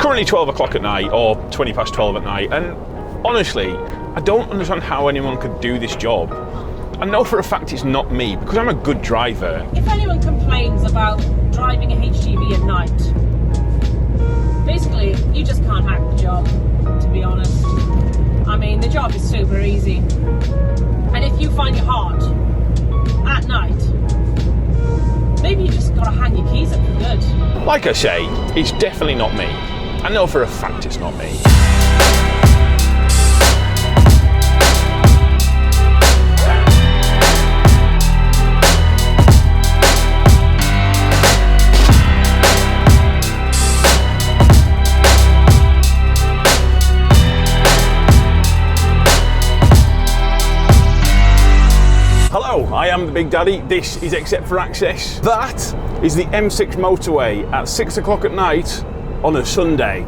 currently 12 o'clock at night, or 20 past 12 at night, and honestly, I don't understand how anyone could do this job. I know for a fact it's not me, because I'm a good driver. If anyone complains about driving a HGV at night, basically, you just can't hack the job, to be honest. I mean, the job is super easy. And if you find it hard at night, maybe you just gotta hang your keys up for good. Like I say, it's definitely not me. I know for a fact it's not me. Hello, I am the Big Daddy. This is Except for Access. That is the M6 motorway at 6 o'clock at night on a Sunday.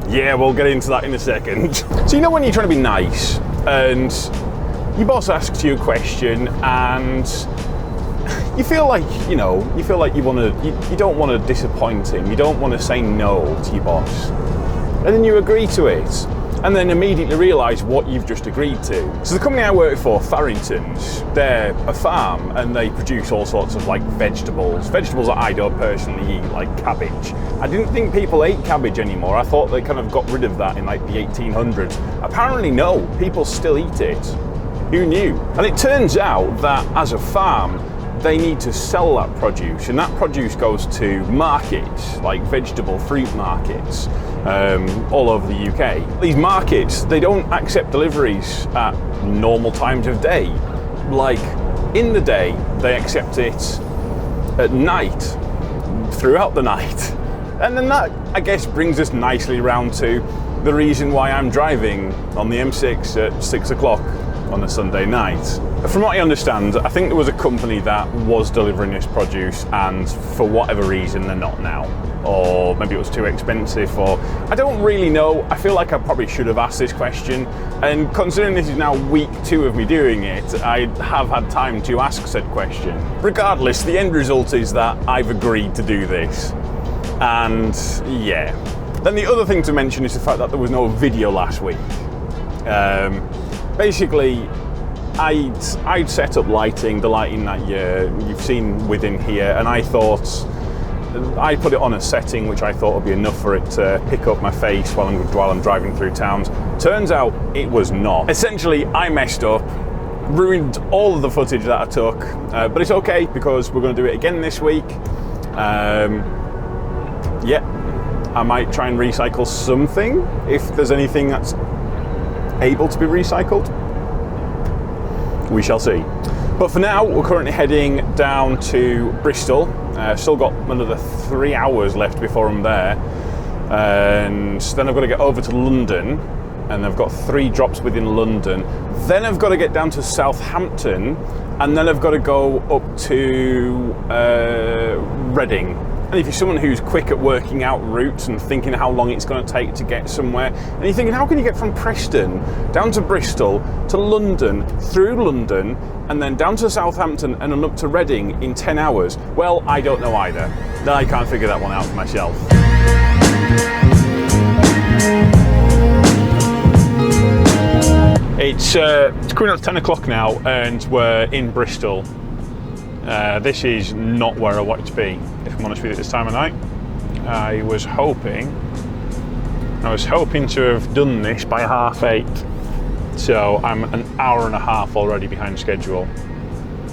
Yeah, we'll get into that in a second. So you know when you're trying to be nice and your boss asks you a question and you feel like, you don't want to disappoint him. You don't want to say no to your boss. And then you agree to it. And then immediately realise what you've just agreed to. So the company I work for, Farrington's, they're a farm and they produce all sorts of like vegetables. Vegetables that I don't personally eat, like cabbage. I didn't think people ate cabbage anymore. I thought they kind of got rid of that in like the 1800s. Apparently no, people still eat it. Who knew? And it turns out that as a farm, they need to sell that produce, and that produce goes to markets, like vegetable fruit markets, all over the UK. These markets, they don't accept deliveries at normal times of day. Like in the day, they accept it at night, throughout the night. And then that, I guess, brings us nicely round to the reason why I'm driving on the M6 at 6 o'clock on a Sunday night. From what I understand, I think there was a company that was delivering this produce and for whatever reason they're not now. Or maybe it was too expensive, or I don't really know. I feel like I probably should have asked this question, and considering this is now week 2 of me doing it, I have had time to ask said question. Regardless, the end result is that I've agreed to do this. And yeah. Then the other thing to mention is the fact that there was no video last week. Basically, I'd set up lighting, the lighting that you've seen within here, and I thought I put it on a setting which I thought would be enough for it to pick up my face while I'm driving through towns. Turns out it was not. Essentially, I messed up, ruined all of the footage that I took, but it's okay because we're going to do it again this week. Yeah, I might try and recycle something if there's anything that's able to be recycled. We shall see. But for now, we're currently heading down to Bristol. Still got another 3 hours left before I'm there. And then I've got to get over to London, and I've got 3 drops within London. Then I've got to get down to Southampton, and then I've got to go up to Reading. And if you're someone who's quick at working out routes and thinking how long it's going to take to get somewhere, and you're thinking, how can you get from Preston down to Bristol to London, through London, and then down to Southampton and then up to Reading in 10 hours? Well, I don't know either. I can't figure that one out for myself. It's coming up to 10 o'clock now, and we're in Bristol. This is not where I wanted to be, if I'm honest with you, this time of night. I was hoping to have done this by 8:30, so I'm an hour and a half already behind schedule.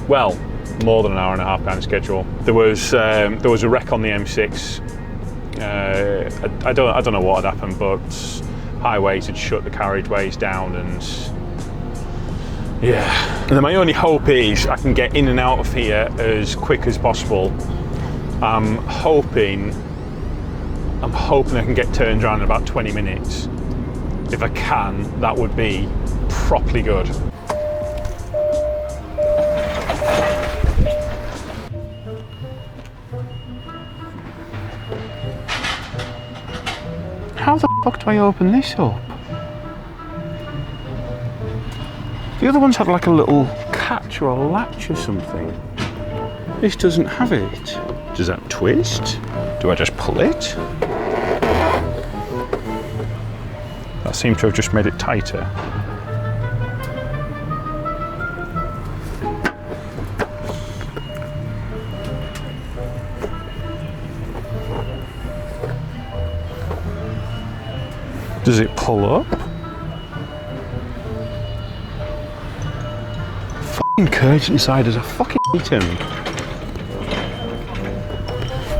Well, more than an hour and a half behind schedule. There was a wreck on the M6. I don't know what had happened, but highways had shut the carriageways down, and yeah. And then my only hope is I can get in and out of here as quick as possible. I'm hoping I can get turned around in about 20 minutes. If I can, that would be properly good. How the fuck do I open this up? The other ones had like a little catch or a latch or something. This doesn't have it. Does that twist? Do I just pull it? That seemed to have just made it tighter. Does it pull up? Fucking curtain insiders, I fucking hate him.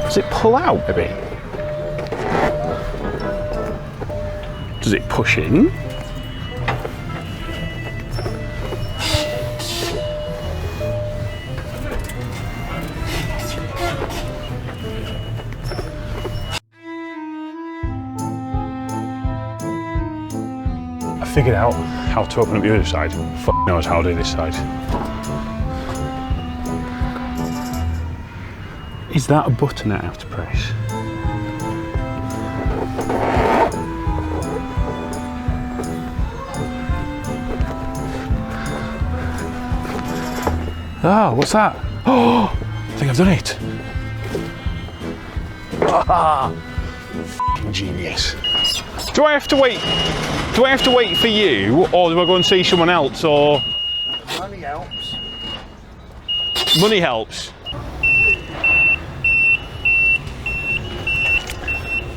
Does it pull out a bit? Does it push in? I figured out how to open up the other side. Fuck knows how to do this side. Is that a button I have to press? Oh, what's that? Oh, I think I've done it. Ah, f***ing genius. Do I have to wait? Do I have to wait for you, or do I go and see someone else, or? Money helps. Money helps.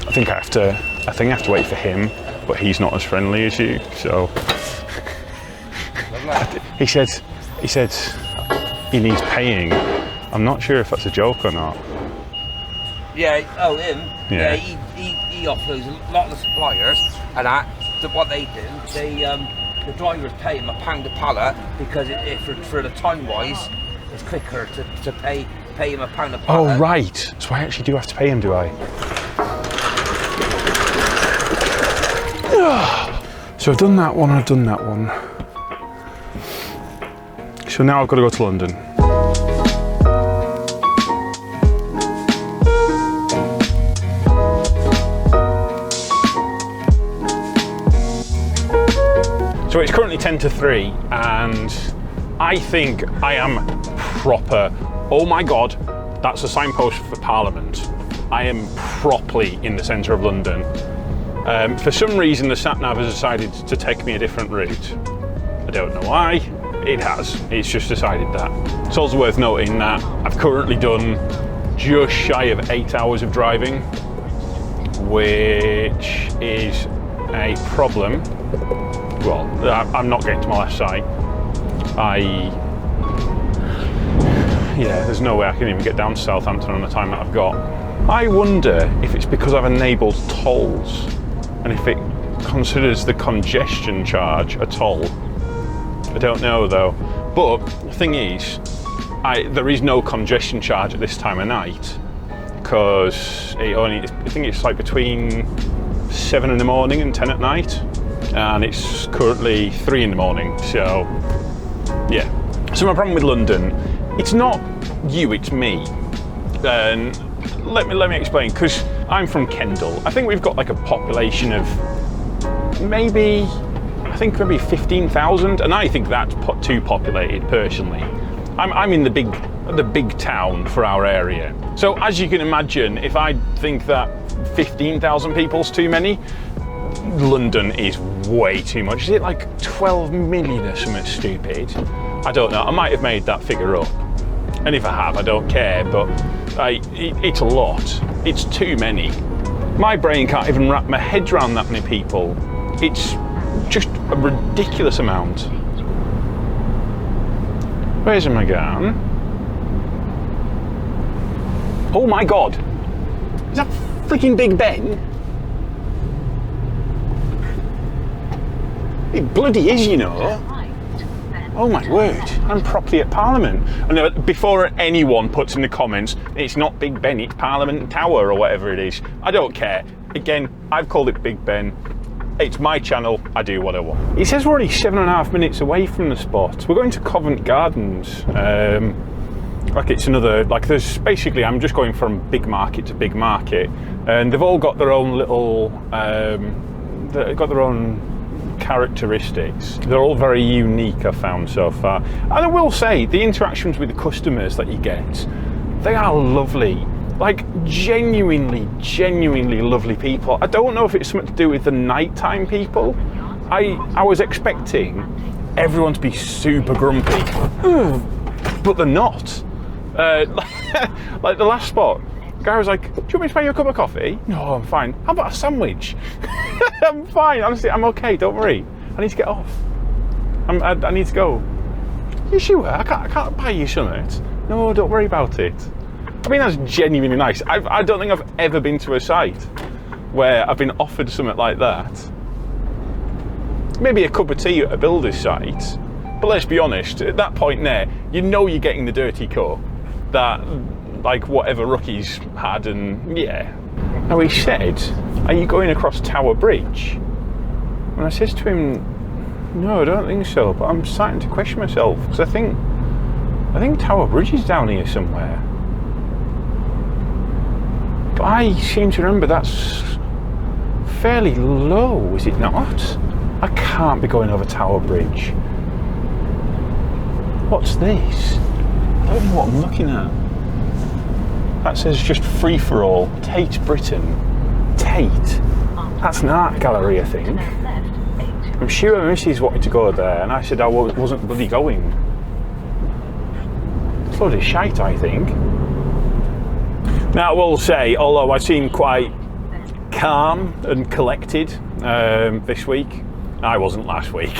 I think I have to wait for him, but he's not as friendly as you, so. He said he needs paying. I'm not sure if that's a joke or not. Yeah, oh him. Yeah. He offloads a lot of the suppliers and that. So what they do, the drivers pay him £1 a pallet because for the time wise, it's quicker to pay him £1 a pallet. Oh right, so I actually do have to pay him, do I? So I've done that one, I've done that one. So now I've got to go to London. So it's currently 10 to 3 and I think I am proper, oh my God, that's a signpost for Parliament. I am properly in the centre of London. For some reason the sat-nav has decided to take me a different route. I don't know why, it has, it's just decided that. It's also worth noting that I've currently done just shy of 8 hours of driving, which is a problem. Well, I'm not getting to my left side. Yeah, there's no way I can even get down to Southampton on the time that I've got. I wonder if it's because I've enabled tolls and if it considers the congestion charge a toll. I don't know though. But the thing is, there is no congestion charge at this time of night because I think it's like between 7 in the morning and 10 at night. And it's currently 3 in the morning, so yeah. So my problem with London, it's not you, it's me. And let me explain, because I'm from Kendal. I think we've got like a population of maybe 15,000, and I think that's too populated personally. I'm in the big town for our area. So as you can imagine, if I think that 15,000 people's too many, London is way too much. Is it like 12 million or something stupid? I don't know, I might have made that figure up. And if I have, I don't care, but it's a lot. It's too many. My brain can't even wrap my head around that many people. It's just a ridiculous amount. Where's my gun? Oh my God, is that freaking Big Ben? It bloody is, you know. Oh my word, I'm properly at Parliament. And before anyone puts in the comments, it's not Big Ben, it's Parliament Tower or whatever it is. I don't care. Again, I've called it Big Ben. It's my channel, I do what I want. It says we're only 7.5 minutes away from the spot. We're going to Covent Gardens. Like it's another, like there's basically, I'm just going from big market to big market. And they've all got their own little, they've got their own characteristics. They're all very unique, I've found so far. And I will say, the interactions with the customers that you get, they are lovely. Like, genuinely lovely people. I don't know if it's something to do with the nighttime people. I was expecting everyone to be super grumpy, but they're not. Like the last spot, the guy was like, do you want me to buy you a cup of coffee? No, I'm fine. How about a sandwich? I'm fine, honestly, I'm okay, don't worry. I need to get off. I need to go. You sure? I can't buy you something. No, don't worry about it. I mean, that's genuinely nice. I don't think I've ever been to a site where I've been offered something like that. Maybe a cup of tea at a builder's site, but let's be honest, at that point there, you know you're getting the dirty cup that, like, whatever rookies had, and yeah. Now he said, are you going across Tower Bridge? And I says to him, no, I don't think so, but I'm starting to question myself, because I think Tower Bridge is down here somewhere. But I seem to remember that's fairly low, is it not? I can't be going over Tower Bridge. What's this? I don't know what I'm looking at. That says just free for all. Tate Britain. Tate? That's an art gallery, I think. I'm sure my missus wanted to go there, and I said I wasn't bloody going. It's a load of shite, I think. Now, I will say, although I seem quite calm and collected this week, I wasn't last week.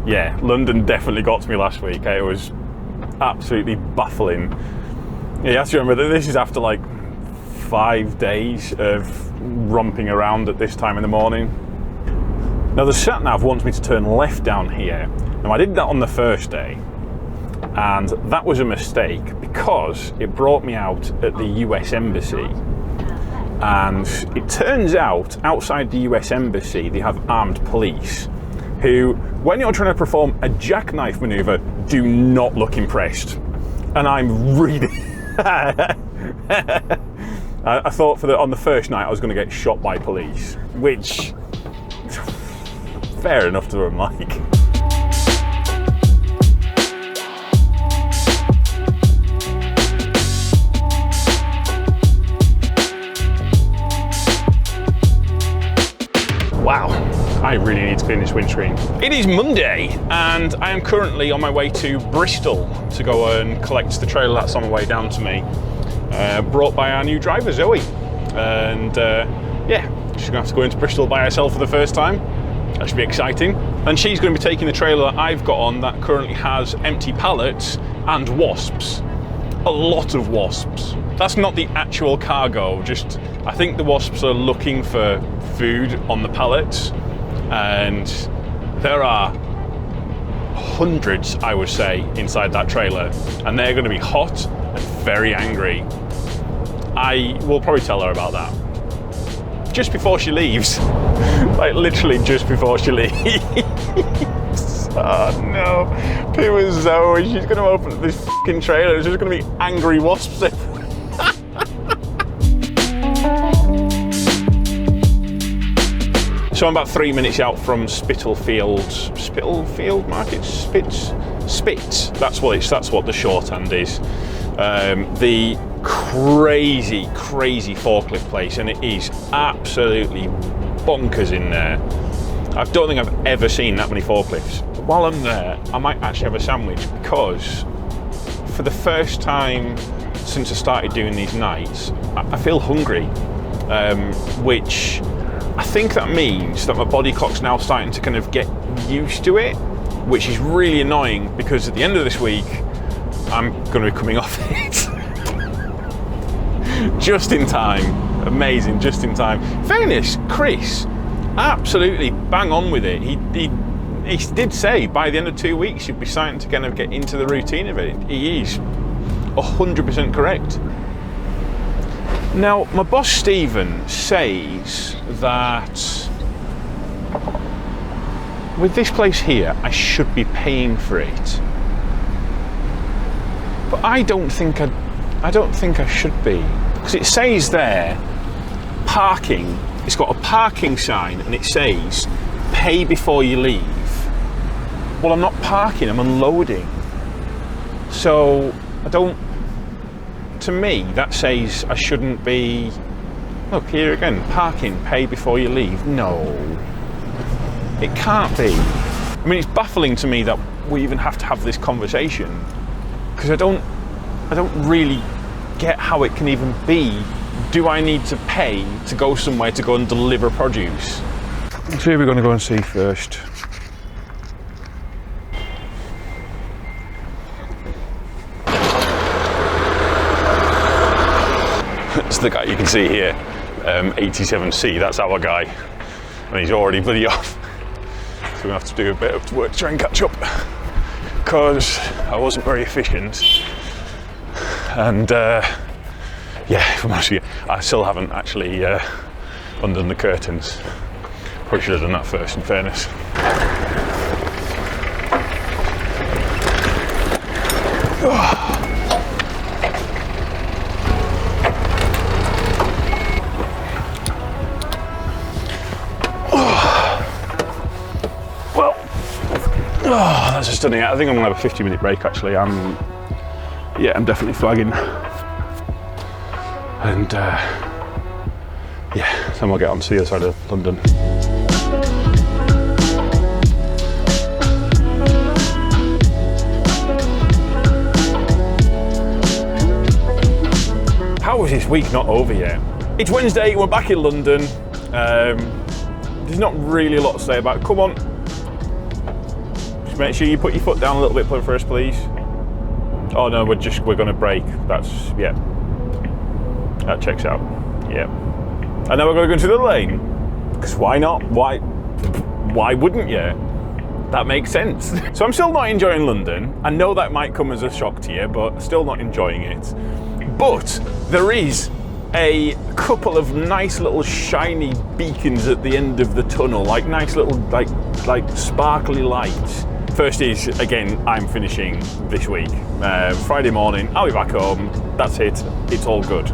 Yeah, London definitely got to me last week. It was absolutely baffling. You have to remember that this is after like 5 days of romping around at this time in the morning. Now the sat-nav wants me to turn left down here. Now I did that on the first day, and that was a mistake because it brought me out at the US Embassy. And it turns out, outside the US Embassy, they have armed police who, when you're trying to perform a jackknife maneuver, do not look impressed. And I'm really... I thought on the first night I was going to get shot by police, which... fair enough to them, like. Wow, I really need to clean this windscreen. It is Monday, and I am currently on my way to Bristol to go and collect the trailer that's on the way down to me, brought by our new driver, Zoe. And yeah, she's gonna have to go into Bristol by herself for the first time. That should be exciting. And she's gonna be taking the trailer that I've got on that currently has empty pallets and wasps. A lot of wasps. That's not the actual cargo, just I think the wasps are looking for food on the pallets, and there are hundreds, I would say, inside that trailer, and they're going to be hot and very angry. I will probably tell her about that just before she leaves. Like literally just before she leaves. Oh no, poor Zoe, she's going to open this fucking trailer, there's just going to be angry wasps everywhere. So I'm about 3 minutes out from Spitalfield Market? Spitz? That's what the shorthand is. The crazy forklift place, and it is absolutely bonkers in there. I don't think I've ever seen that many forklifts. But while I'm there, I might actually have a sandwich, because for the first time since I started doing these nights, I feel hungry, which I think that means that my body clock's now starting to kind of get used to it, which is really annoying, because at the end of this week, I'm going to be coming off it. Just in time. Amazing, just in time. Fairness, Chris, absolutely bang on with it. He did say by the end of 2 weeks you'd be starting to kind of get into the routine of it. He is 100% correct. Now, my boss Stephen says that with this place here, I should be paying for it. But I don't think I should be, because it says there, parking. It's got a parking sign, and it says, "Pay before you leave." Well, I'm not parking; I'm unloading. So I don't to me, that says I shouldn't be, look here again, parking, pay before you leave. No, it can't be. I mean, it's baffling to me that we even have to have this conversation, because I don't really get how it can even be. Do I need to pay to go somewhere to go and deliver produce? So who are we going to go and see first? It's the guy you can see here, 87C, that's our guy. And he's already bloody off. So we're going to have to do a bit of work to try and catch up, because I wasn't very efficient. And yeah, if I'm honest with you, I still haven't actually undone the curtains. Probably should have done that first, in fairness. Well, that's just stunning. I think I'm gonna have a 50-minute break actually. I'm definitely flagging. And yeah, then we'll get on to the other side of London. How is this week not over yet? It's Wednesday, we're back in London. There's not really a lot to say about it. Come on. Just make sure you put your foot down a little bit first, please. Oh no, we're gonna break. That's, yeah. That checks out. Yeah. And now we're gonna go into the lane. Because why not? Why wouldn't you? That makes sense. So I'm still not enjoying London. I know that might come as a shock to you, but still not enjoying it. But there is a couple of nice little shiny beacons at the end of the tunnel, like nice little like sparkly lights. First is, again, I'm finishing this week. Friday morning, I'll be back home. That's it. It's all good.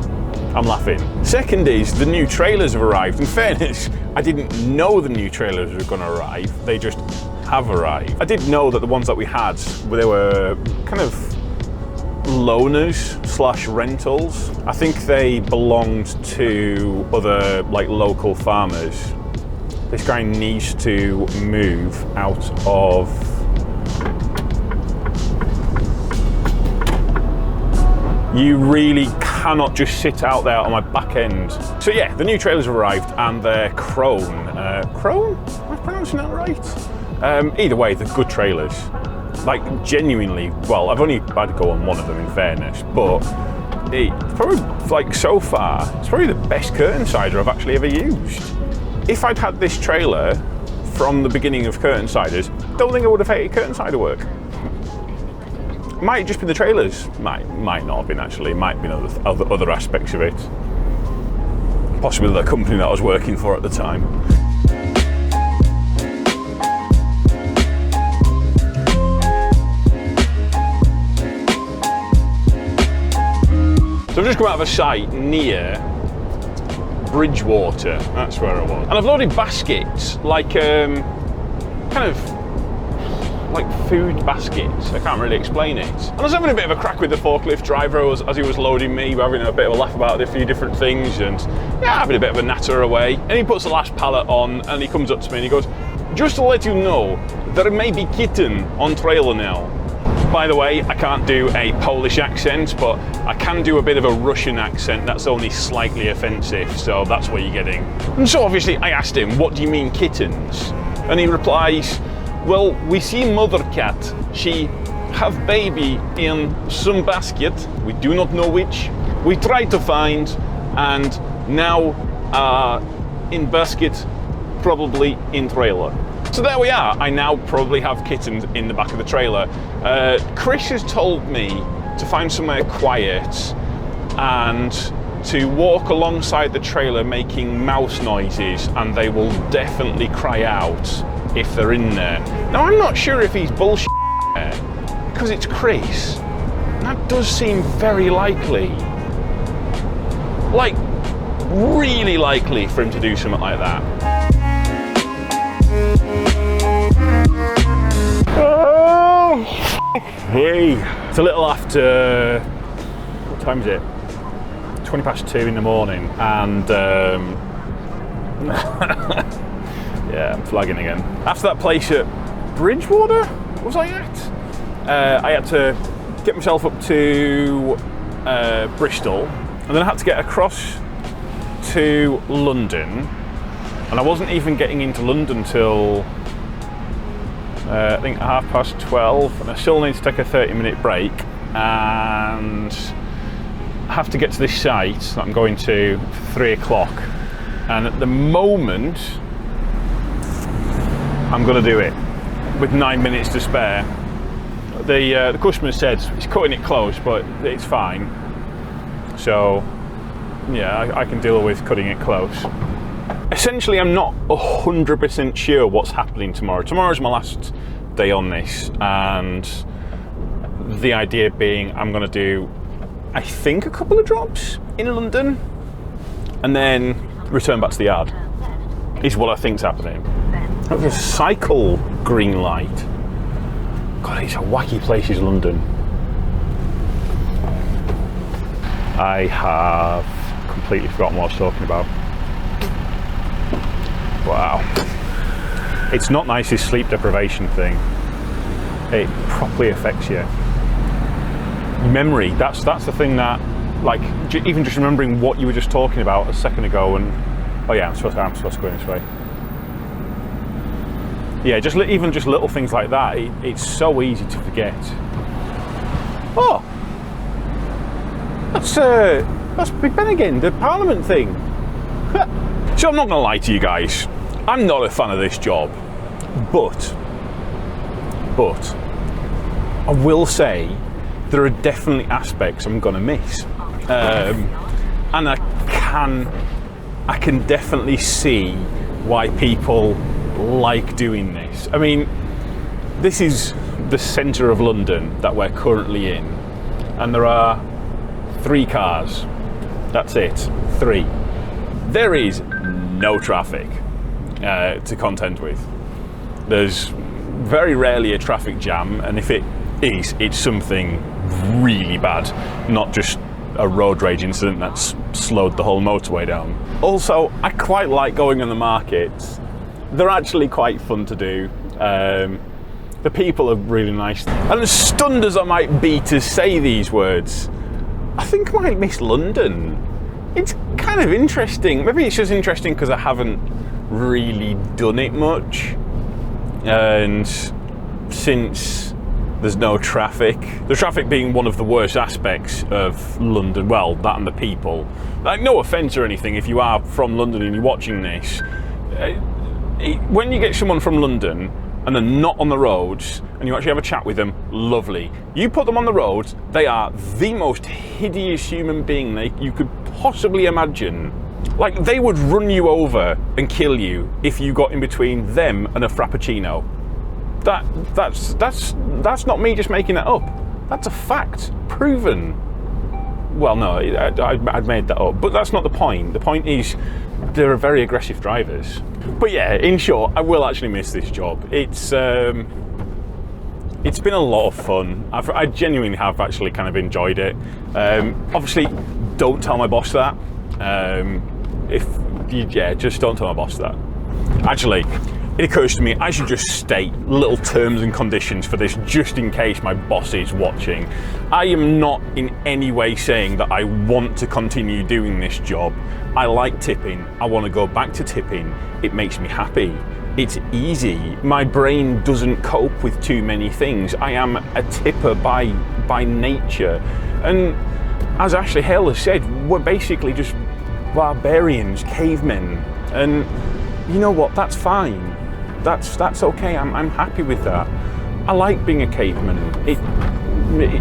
I'm laughing. Second is the new trailers have arrived. In fairness, I didn't know the new trailers were going to arrive. They just have arrived. I did know that the ones that we had, they were kind of loaners / rentals. I think they belonged to other like local farmers. This guy needs to move out of You really cannot just sit out there on my back end. So yeah, the new trailers have arrived and they're Crone. Crone? Am I pronouncing that right? Either way, they're good trailers. Like genuinely, well, I've only had to go on one of them in fairness, but it's probably, like so far, it's probably the best curtain sider I've actually ever used. If I'd had this trailer from the beginning of curtain siders, don't think I would have hated curtain sider work. Might just be the trailers, might not have been actually, might have been other aspects of it. Possibly the company that I was working for at the time. So I've just come out of a site near Bridgewater, that's where I was. And I've loaded baskets, like kind of like food baskets. I can't really explain it. And I was having a bit of a crack with the forklift driver as he was loading me. We're having a bit of a laugh about a few different things and yeah, having a bit of a natter away. And he puts the last pallet on and he comes up to me and he goes, "Just to let you know, there may be kitten on trailer now." By the way, I can't do a Polish accent, but I can do a bit of a Russian accent that's only slightly offensive, so that's what you're getting. And so obviously I asked him, "What do you mean kittens?" And he replies, "Well, we see mother cat. She have baby in some basket. We do not know which. We try to find, and now in basket, probably in trailer." So there we are. I now probably have kittens in the back of the trailer. Chris has told me to find somewhere quiet and to walk alongside the trailer making mouse noises, and they will definitely cry out if they're in there. Now I'm not sure if he's bullshit because it's Chris. That does seem very likely. Like, really likely for him to do something like that. Oh, hey. It's a little after, what time is it? 20 past 2 in the morning, and yeah, I'm flagging again. After that place at Bridgewater, was I at? I had to get myself up to Bristol, and then I had to get across to London, and I wasn't even getting into London till I think 12:30, and I still need to take a 30-minute break, and I have to get to this site that I'm going to for 3 o'clock, and at the moment I'm going to do it with 9 minutes to spare. The customer said he's cutting it close, but it's fine, so yeah, I can deal with cutting it close. Essentially, I'm not 100% sure what's happening tomorrow. Tomorrow's my last day on this, and the idea being I'm going to do, I think, a couple of drops in London and then return back to the yard, is what I think's happening. There's a cycle green light. God, it's a wacky place, is London. I have completely forgotten what I was talking about. Wow. It's not nice, this sleep deprivation thing. It properly affects you. Memory, that's the thing that, like, even just remembering what you were just talking about a second ago, and oh yeah, I'm supposed to go in this way. Yeah, even just little things like that, it's so easy to forget. Oh, that's Big Ben again, the Parliament thing. So I'm not gonna lie to you guys, I'm not a fan of this job, but I will say there are definitely aspects I'm gonna miss, and I can definitely see why people like doing this. I mean, this is the centre of London that we're currently in, and there are 3 cars. That's it, 3. There is no traffic to contend with. There's very rarely a traffic jam, and if it is, it's something really bad, not just a road rage incident that's slowed the whole motorway down. Also, I quite like going on the markets. They're actually quite fun to do. The people are really nice. And as stunned as I might be to say these words, I think I might miss London. It's kind of interesting. Maybe it's just interesting because I haven't really done it much. And since there's no traffic, the traffic being one of the worst aspects of London, well, that and the people. Like, no offence or anything if you are from London and you're watching this. When you get someone from London and they're not on the roads and you actually have a chat with them, lovely. You put them on the roads, they are the most hideous human being you could possibly imagine. Like, they would run you over and kill you if you got in between them and a Frappuccino. That's not me just making that up. That's a fact, proven. Well, no, I'd made that up, but that's not the point. The point is, they're very aggressive drivers. But yeah, in short, I will actually miss this job. It's been a lot of fun. I genuinely have actually kind of enjoyed it. Obviously, don't tell my boss that. Just don't tell my boss that. Actually, it occurs to me I should just state little terms and conditions for this, just in case my boss is watching. I am not in any way saying that I want to continue doing this job. I like tipping. I want to go back to tipping. It makes me happy. It's easy. My brain doesn't cope with too many things. I am a tipper by nature. And as Ashley Hale has said, we're basically just barbarians, cavemen. And you know what? That's fine. That's okay. I'm happy with that. I like being a caveman.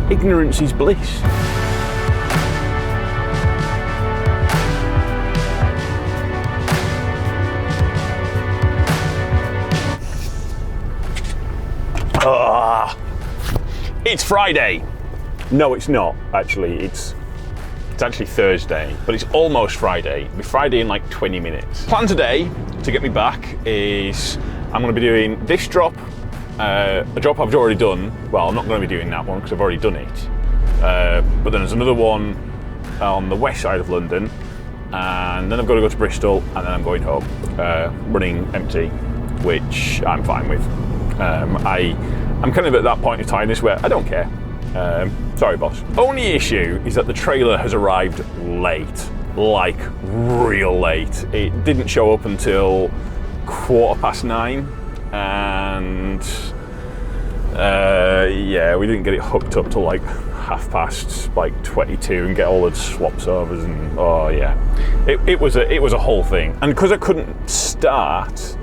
Ignorance is bliss. It's Friday. No, it's not, actually. It's actually Thursday, but it's almost Friday. It'll be Friday in like 20 minutes. Plan today to get me back is I'm going to be doing this drop, a drop I've already done. Well, I'm not going to be doing that one because I've already done it. But then there's another one on the west side of London, and then I've got to go to Bristol, and then I'm going home, running empty, which I'm fine with. I'm kind of at that point of tiredness where I don't care. Sorry, boss. Only issue is that the trailer has arrived late, like real late. It didn't show up until 9:15, and yeah, we didn't get it hooked up till like 22 and get all the swaps overs, and oh yeah, it was a whole thing. And because I couldn't start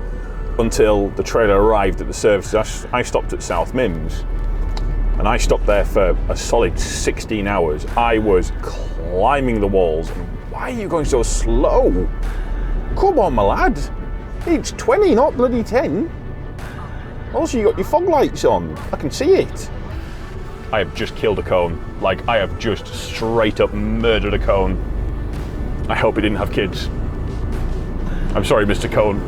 until the trailer arrived at the service, I stopped at South Mims, and I stopped there for a solid 16 hours. I was climbing the walls. Why are you going so slow? Come on, my lad. It's 20, not bloody 10. Also, you got your fog lights on. I can see it. I have just killed a cone. Like, I have just straight up murdered a cone. I hope he didn't have kids. I'm sorry, Mr. Cone.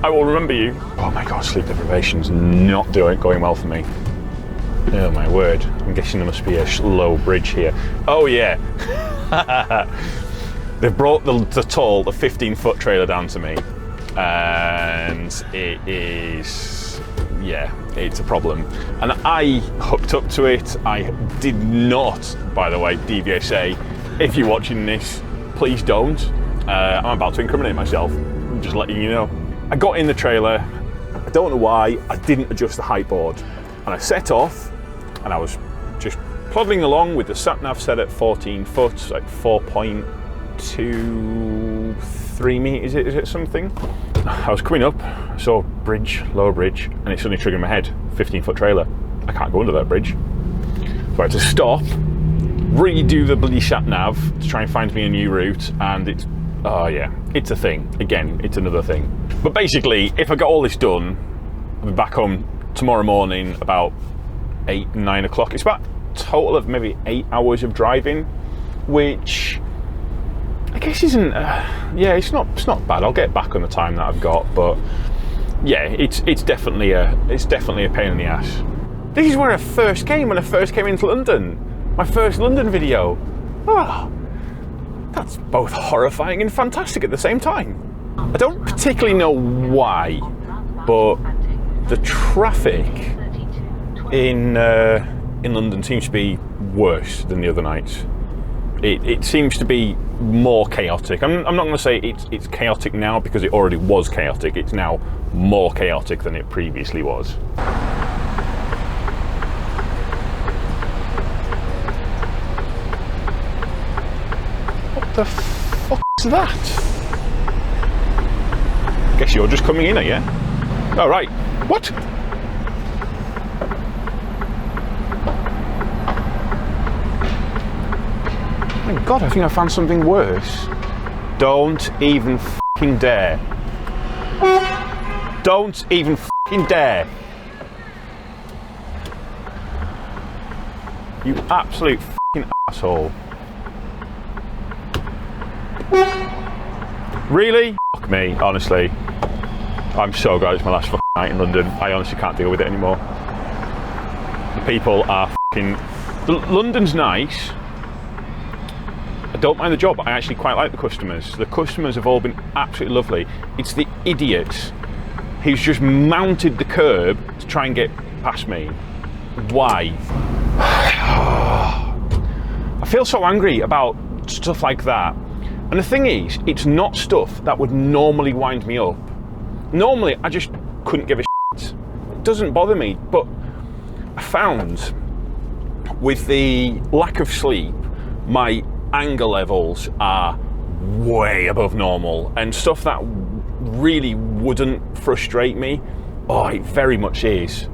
I will remember you. Oh my God, sleep deprivation's not going well for me. Oh my word. I'm guessing there must be a low bridge here. Oh yeah. They've brought the 15-foot trailer down to me. And it is, yeah, it's a problem. And I hooked up to it. I did not, by the way, DVSA, if you're watching this, please don't. I'm about to incriminate myself. I'm just letting you know. I got in the trailer. I don't know why. I didn't adjust the height board. And I set off, and I was just plodding along with the sat-nav set at 14 foot, like 4.23 meters, is it something? I was coming up, I saw bridge, lower bridge, and it suddenly triggered in my head, 15-foot trailer. I can't go under that bridge. So I had to stop, redo the bloody sat-nav to try and find me a new route, and it's, oh yeah, it's a thing. Again, it's another thing. But basically, if I got all this done, I'll be back home tomorrow morning about 8, 9 o'clock. It's about a total of maybe 8 hours of driving, which I guess isn't, yeah, it's not bad. I'll get back on the time that I've got, but yeah, it's definitely a pain in the ass. This is where I first came when I first came into London. My first London video. Ah, that's both horrifying and fantastic at the same time. I don't particularly know why, but the traffic in London seems to be worse than the other nights. It seems to be more chaotic. I'm not going to say it's chaotic now, because it already was chaotic. It's now more chaotic than it previously was. What the fuck is that? Guess you're just coming in, are you? Oh, right. What? Oh my God, I think I found something worse. Don't even f***ing dare. Don't even f***ing dare. You absolute f***ing asshole. Really? Fuck me, honestly. I'm so glad it's my last fucking night in London. I honestly can't deal with it anymore. The people are fucking... London's nice. I don't mind the job. I actually quite like the customers. The customers have all been absolutely lovely. It's the idiot who's just mounted the curb to try and get past me. Why? I feel so angry about stuff like that. And the thing is, it's not stuff that would normally wind me up. Normally, I just couldn't give a shit. It doesn't bother me, but I found with the lack of sleep, my anger levels are way above normal, and stuff that really wouldn't frustrate me, oh, it very much is.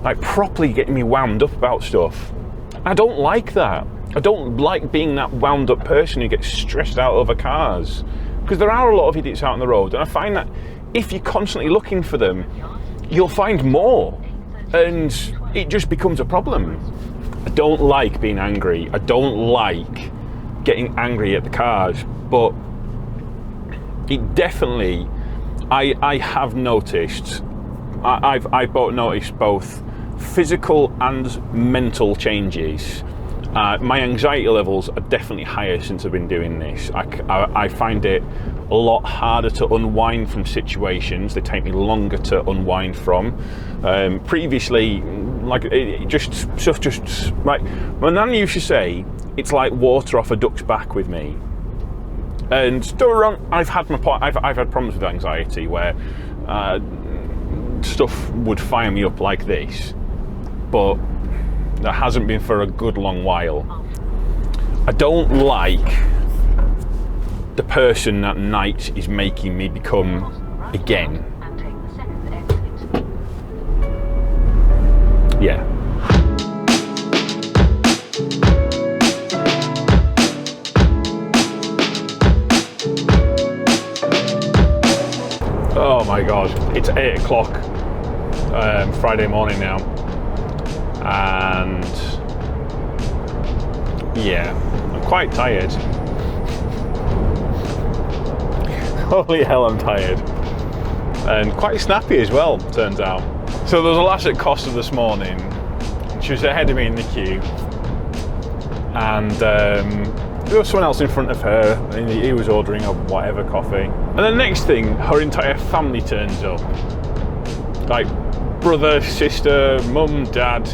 Like, properly getting me wound up about stuff. I don't like that. I don't like being that wound up person who gets stressed out over cars, because there are a lot of idiots out on the road, and I find that if you're constantly looking for them, you'll find more, and it just becomes a problem. I don't like being angry. I don't like getting angry at the cars, but it definitely, I have noticed, I've noticed both physical and mental changes My anxiety levels are definitely higher since I've been doing this. I find it a lot harder to unwind from situations. They take me longer to unwind from. Previously, like stuff just like my nan used to say, it's like water off a duck's back with me. And don't get me wrong, I've had problems with anxiety where stuff would fire me up like this, but that hasn't been for a good long while. I don't like the person that night is making me become again. Yeah. Oh my God, it's 8 o'clock Friday morning now. And yeah, I'm quite tired. Holy hell, I'm tired. And quite snappy as well, turns out. So there was a lass at Costa this morning. She was ahead of me in the queue. And there was someone else in front of her, and he was ordering a whatever coffee. And the next thing, her entire family turns up. Like brother, sister, mum, dad.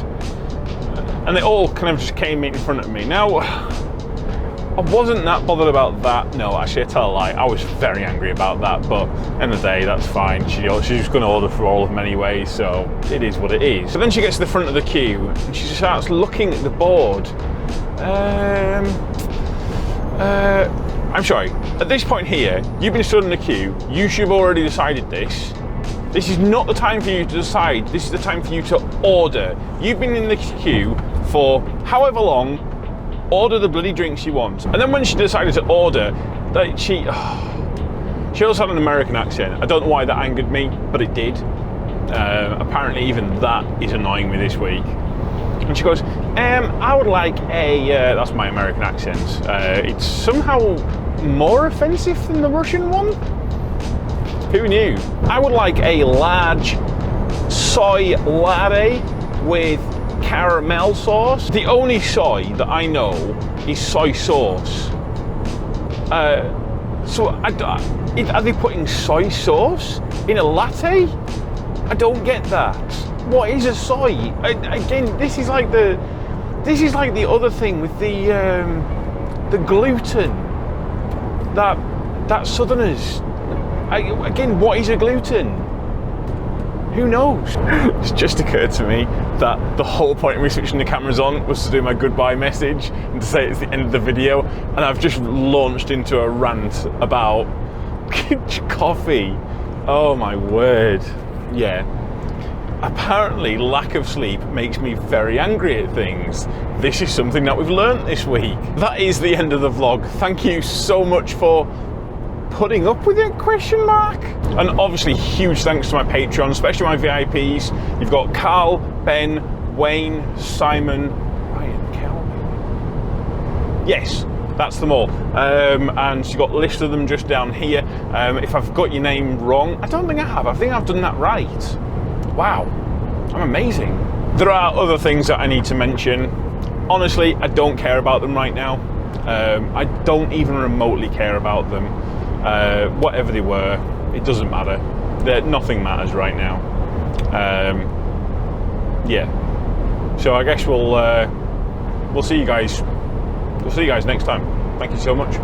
And they all kind of just came in front of me. Now, I wasn't that bothered about that. No, actually, I tell a lie. I was very angry about that, but end of the day, that's fine. She's going to order for all of them anyway, so it is what it is. So then she gets to the front of the queue, and she starts looking at the board. I'm sorry. At this point here, you've been stood in the queue. You should have already decided this. This is not the time for you to decide. This is the time for you to order. You've been in the queue for however long. Order the bloody drinks you want. And then when she decided to order, she also had an American accent. I don't know why that angered me, but it did. Apparently even that is annoying me this week. And she goes, I would like a, that's my American accent. It's somehow more offensive than the Russian one. Who knew? I would like a large soy latte with caramel sauce. The only soy that I know is soy sauce. So are they putting soy sauce in a latte? I don't get that. What is a soy? Again, this is like the other thing with the gluten that Southerners. Again, what is a gluten? Who knows? It's just occurred to me that the whole point of me switching the cameras on was to do my goodbye message and to say it's the end of the video, and I've just launched into a rant about coffee. Oh my word. Yeah. Apparently lack of sleep makes me very angry at things. This is something that we've learnt this week. That is the end of the vlog. Thank you so much for putting up with it, ? And obviously huge thanks to my Patreon, especially my VIPs. You've got Carl, Ben, Wayne, Simon, Ryan, Kelvin. Yes, that's them all. And you've got a list of them just down here. If I've got your name wrong, I don't think I have. I think I've done that right. Wow, I'm amazing. There are other things that I need to mention. Honestly, I don't care about them right now. I don't even remotely care about them. Whatever they were, it doesn't matter. Nothing matters right now. Yeah. So I guess we'll see you guys. We'll see you guys next time. Thank you so much.